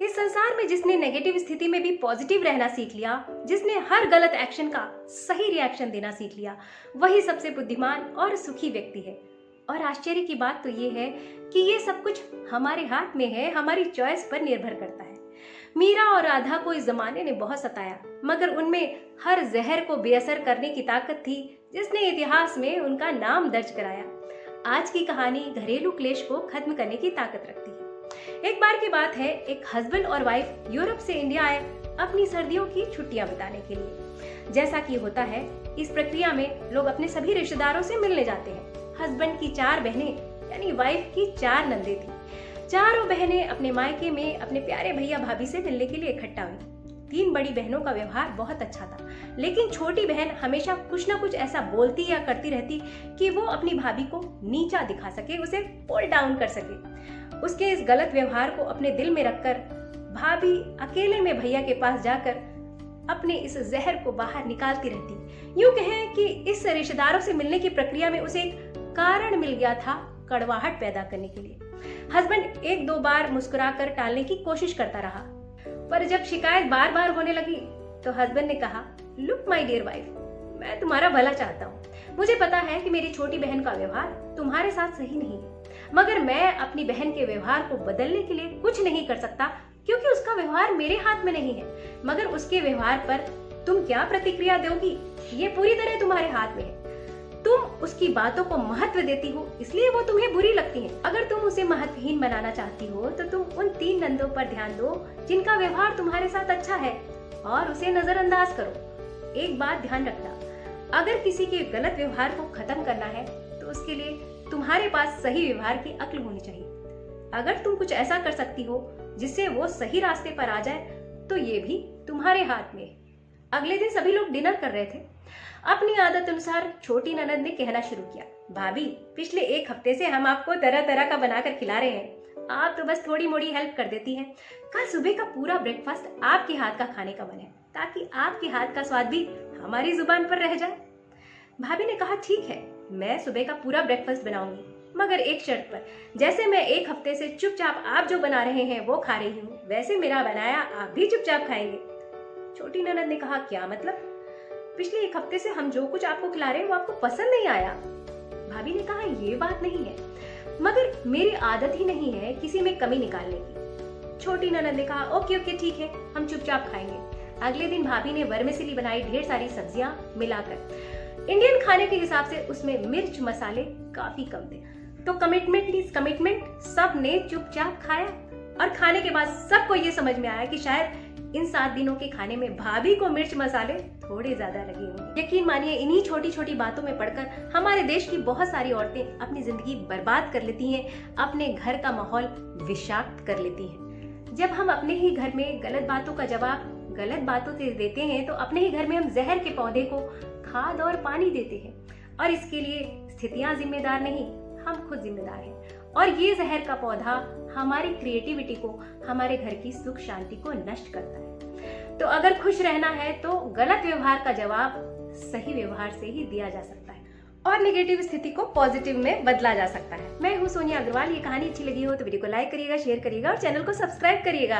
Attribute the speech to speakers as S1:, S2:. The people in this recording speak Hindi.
S1: इस संसार में जिसने नेगेटिव स्थिति में भी पॉजिटिव रहना सीख लिया, जिसने हर गलत एक्शन का सही रिएक्शन देना सीख लिया, वही सबसे बुद्धिमान और सुखी व्यक्ति है। और आश्चर्य की बात तो ये है कि ये सब कुछ हमारे हाथ में है, हमारी चॉइस पर निर्भर करता है। मीरा और राधा को इस जमाने ने बहुत सताया, मगर उनमें हर जहर को बेअसर करने की ताकत थी जिसने इतिहास में उनका नाम दर्ज कराया। आज की कहानी घरेलू क्लेश को खत्म करने की ताकत रखती है। एक बार की बात है, एक हस्बैंड और वाइफ यूरोप से इंडिया आए अपनी सर्दियों की छुट्टियां बिताने के लिए। जैसा कि होता है, इस प्रक्रिया में लोग अपने सभी रिश्तेदारों से मिलने जाते हैं। हस्बैंड की 4 बहनें यानी वाइफ की 4 नंदे थी। चारों बहनें अपने मायके में अपने प्यारे भैया भाभी से मिलने के लिए इकट्ठा हुई। 3 बड़ी बहनों का व्यवहार बहुत अच्छा था, लेकिन छोटी बहन हमेशा कुछ न कुछ ऐसा बोलती या करती रहती कि वो अपनी भाभी को नीचा दिखा सके, उसे पुल डाउन कर सके। उसके इस गलत व्यवहार को अपने दिल में रखकर भाभी अकेले में भैया के पास जाकर अपने इस जहर को बाहर निकालती रहती। यूं कहें कि इस रिश्तेदारों से मिलने की प्रक्रिया में उसे एक कारण मिल गया था कड़वाहट पैदा करने के लिए। हस्बैंड 1-2 बार मुस्कुराकर टालने की कोशिश करता रहा, पर जब शिकायत बार बार होने लगी तो हस्बैंड ने कहा, लुक माय डियर वाइफ, मैं तुम्हारा भला चाहता हूँ। मुझे पता है कि मेरी छोटी बहन का व्यवहार तुम्हारे साथ सही नहीं है, मगर मैं अपनी बहन के व्यवहार को बदलने के लिए कुछ नहीं कर सकता, क्योंकि उसका व्यवहार मेरे हाथ में नहीं है। मगर उसके व्यवहार पर तुम क्या प्रतिक्रिया दोगी, ये पूरी तरह तुम्हारे हाथ में है। तुम उसकी बातों को महत्व देती हो, इसलिए वो तुम्हें बुरी लगती है। अगर तुम उसे महत्वहीन बनाना चाहती हो तो तुम उन 3 नंदों पर ध्यान दो जिनका व्यवहार तुम्हारे साथ अच्छा है, और उसे नजरअंदाज करो। एक बात ध्यान रखना, अगर किसी के गलत व्यवहार को खत्म करना है तो उसके लिए तुम्हारे पास सही व्यवहार की अक्ल होनी चाहिए। अगर तुम कुछ ऐसा कर सकती हो जिससे वो सही रास्ते पर आ जाए तो ये भी तुम्हारे हाथ में है। अगले दिन सभी लोग डिनर कर रहे थे। अपनी आदत अनुसार छोटी ननद ने कहना शुरू किया, भाभी, पिछले 1 हफ्ते से हम आपको तरह तरह का बनाकर खिला रहे हैं, आप तो बस थोड़ी मोड़ी हेल्प कर देती हैं। कल सुबह का पूरा ब्रेकफास्ट आपके हाथ का खाने का मन है, ताकि आपके हाथ का स्वाद भी हमारी जुबान पर रह जाए। भाभी ने कहा, ठीक है, मैं सुबह का पूरा ब्रेकफास्ट बनाऊंगी, मगर एक शर्त पर। जैसे मैं 1 हफ्ते से चुपचाप आप जो बना रहे हैं वो खा रही हूँ, वैसे मेरा बनाया आप भी चुपचाप खाएंगे। छोटी ननद ने कहा, क्या मतलब? पिछले 1 हफ्ते से हम जो कुछ आपको खिला रहे हैं वो आपको पसंद नहीं आया। भाभी ने कहा, ये बात नहीं है, मगर मेरी आदत ही नहीं है किसी में कमी निकालने की। छोटी ननद ने कहा, ओके ओके ठीक है, हम चुपचाप खाएंगे। अगले दिन भाभी ने वर्मिसेली बनाई ढेर सारी सब्जियां मिलाकर। इंडियन खाने के हिसाब से उसमें मिर्च मसाले काफी कम थे, तो कमिटमेंट इज कमिटमेंट। सब ने चुपचाप खाया और खाने के बाद सबको ये समझ में आया कि शायद इन 7 दिनों के खाने में भाभी को मिर्च मसाले थोड़े ज्यादा लगे होंगे। यकीन मानिए, इन्हीं छोटी छोटी बातों में पड़कर हमारे देश की बहुत सारी औरतें अपनी जिंदगी बर्बाद कर लेती हैं, अपने घर का माहौल विषाक्त कर लेती हैं। जब हम अपने ही घर में गलत बातों का जवाब गलत बातों से देते हैं तो अपने ही घर में हम जहर के पौधे को खाद और पानी देते हैं, और इसके लिए स्थितियां जिम्मेदार नहीं, हम खुद जिम्मेदार हैं। और ये जहर का पौधा हमारी क्रिएटिविटी को, हमारे घर की सुख शांति को नष्ट करता है। तो अगर खुश रहना है तो गलत व्यवहार का जवाब सही व्यवहार से ही दिया जा सकता है, और नेगेटिव स्थिति को पॉजिटिव में बदला जा सकता है। मैं हूँ सोनिया अग्रवाल। ये कहानी अच्छी लगी हो तो वीडियो को लाइक करिएगा, शेयर करिएगा और चैनल को सब्सक्राइब करिएगा।